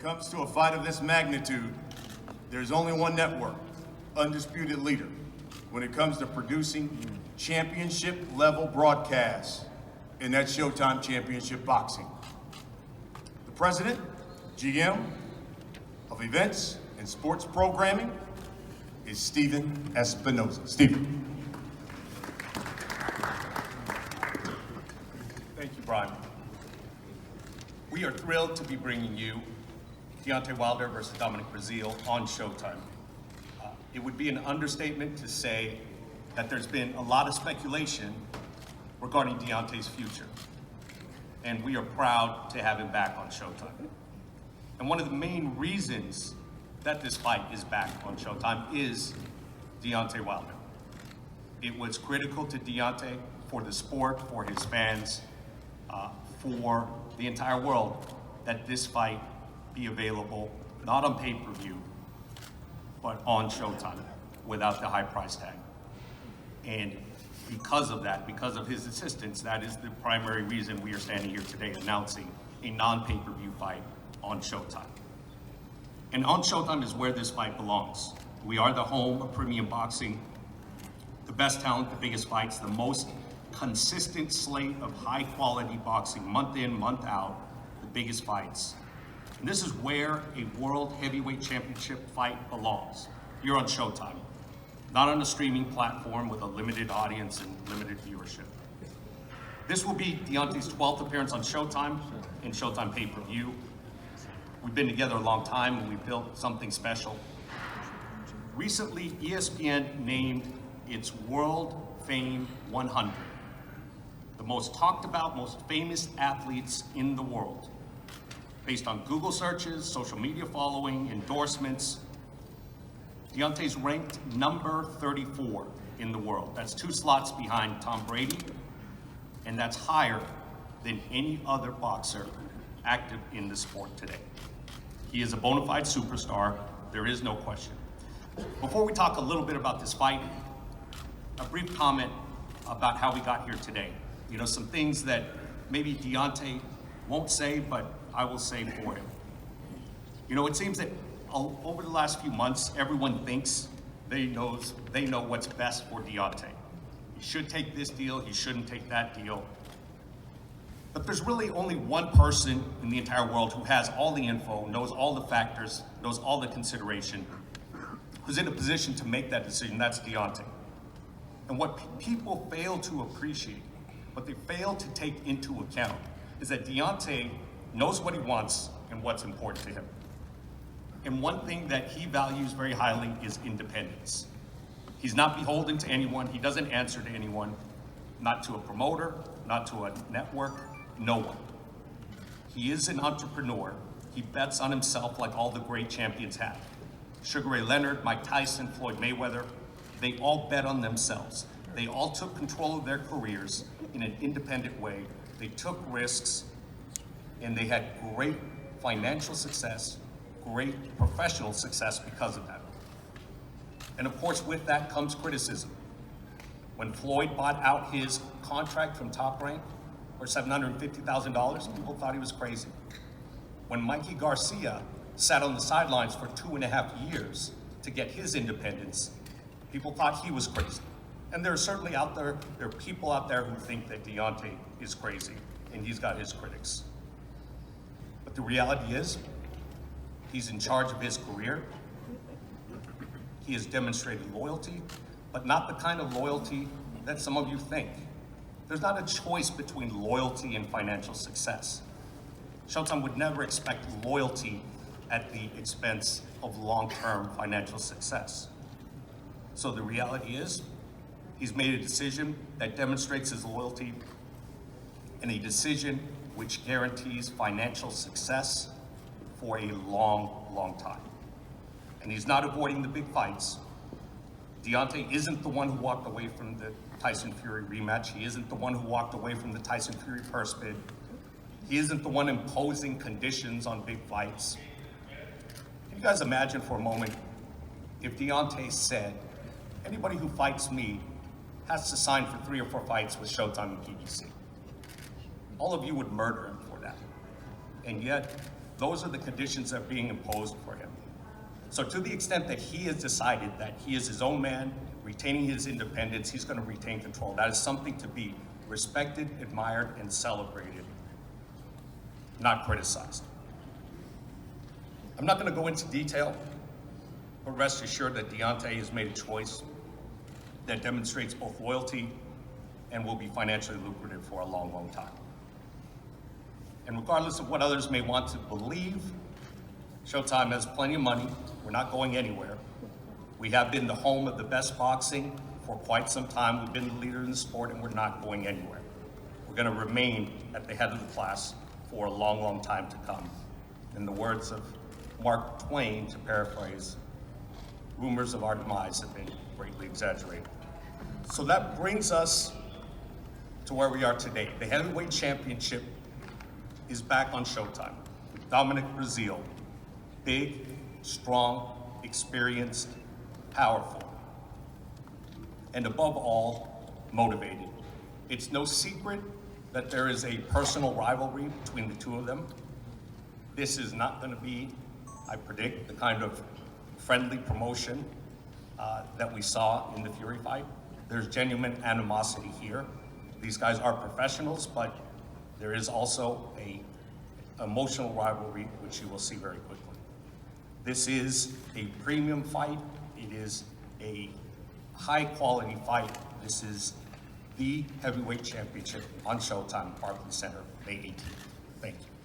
it comes to a fight of this magnitude, there's only one network, undisputed leader, when it comes to producing championship-level broadcasts, and that's Showtime Championship Boxing. The president, GM of events and sports programming is Stephen Espinoza. Stephen. Thank you, Brian. We are thrilled to be bringing you Deontay Wilder versus Dominic Breazeale on Showtime. It would be an understatement to say that there's been a lot of speculation regarding Deontay's future, and we are proud to have him back on Showtime. And one of the main reasons that this fight is back on Showtime is Deontay Wilder. It was critical to Deontay, for the sport, for his fans, for the entire world, that this fight be available, not on pay-per-view, but on Showtime, without the high price tag. And because of that, because of his assistance, that is the primary reason we are standing here today announcing a non-pay-per-view fight on Showtime. And on Showtime is where this fight belongs. We are the home of premium boxing, the best talent, the biggest fights, the most consistent slate of high-quality boxing, month in, month out, the biggest fights. And this is where a world heavyweight championship fight belongs. You're on Showtime, not on a streaming platform with a limited audience and limited viewership. This will be Deontay's 12th appearance on Showtime and Showtime pay-per-view. We've been together a long time and we've built something special. Recently, ESPN named its World Fame 100, the most talked about, most famous athletes in the world, based on Google searches, social media following, endorsements. Deontay's ranked number 34 in the world. That's 2 slots behind Tom Brady, and that's higher than any other boxer active in the sport today. He is a bona fide superstar, there is no question. Before we talk a little bit about this fight, a brief comment about how we got here today. You know, some things that maybe Deontay won't say, but I will say for him. You know, it seems that over the last few months, everyone thinks they know what's best for Deontay. He should take this deal, he shouldn't take that deal. But there's really only one person in the entire world who has all the info, knows all the factors, knows all the consideration, who's in a position to make that decision. That's Deontay. And what people fail to appreciate, what they fail to take into account, is that Deontay knows what he wants and what's important to him. And one thing that he values very highly is independence. He's not beholden to anyone, he doesn't answer to anyone, not to a promoter, not to a network, no one. He is an entrepreneur. He bets on himself like all the great champions have. Sugar Ray Leonard, Mike Tyson, Floyd Mayweather, they all bet on themselves. They all took control of their careers in an independent way. They took risks, and they had great financial success, great professional success because of that. And of course, with that comes criticism. When Floyd bought out his contract from Top Rank for $750,000, people thought he was crazy. When Mikey Garcia sat on the sidelines for 2.5 years to get his independence, people thought he was crazy. And there are people out there who think that Deontay is crazy, and he's got his critics. But the reality is, he's in charge of his career. He has demonstrated loyalty, but not the kind of loyalty that some of you think. There's not a choice between loyalty and financial success. Showtime would never expect loyalty at the expense of long-term financial success. So the reality is, he's made a decision that demonstrates his loyalty, and a decision which guarantees financial success for a long, long time. And he's not avoiding the big fights. Deontay isn't the one who walked away from the Tyson Fury rematch. He isn't the one who walked away from the Tyson Fury purse bid. He isn't the one imposing conditions on big fights. Can you guys imagine for a moment if Deontay said, anybody who fights me has to sign for 3 or 4 fights with Showtime and PBC? All of you would murder him for that. And yet, Those are the conditions that are being imposed for him. So to the extent that he has decided that he is his own man, retaining his independence, he's going to retain control. That is something to be respected, admired, and celebrated, not criticized. I'm not going to go into detail, but rest assured that Deontay has made a choice that demonstrates both loyalty and will be financially lucrative for a long, long time. And regardless of what others may want to believe, Showtime has plenty of money. We're not going anywhere. We have been the home of the best boxing for quite some time. We've been the leader in the sport, and we're not going anywhere. We're going to remain at the head of the class for a long, long time to come. In the words of Mark Twain, to paraphrase, rumors of our demise have been greatly exaggerated. So that brings us to where we are today. The heavyweight championship is back on Showtime with Dominic Breazeale, big, strong, experienced, powerful, and above all, motivated. It's no secret that there is a personal rivalry between the two of them. This is not going to be, I predict, the kind of friendly promotion that we saw in the Fury fight. There's genuine animosity here. These guys are professionals, but there is also a emotional rivalry, which you will see very quickly. This is a premium fight. It is a high-quality fight. This is the heavyweight championship on Showtime, Barclays Center, May 18th. Thank you.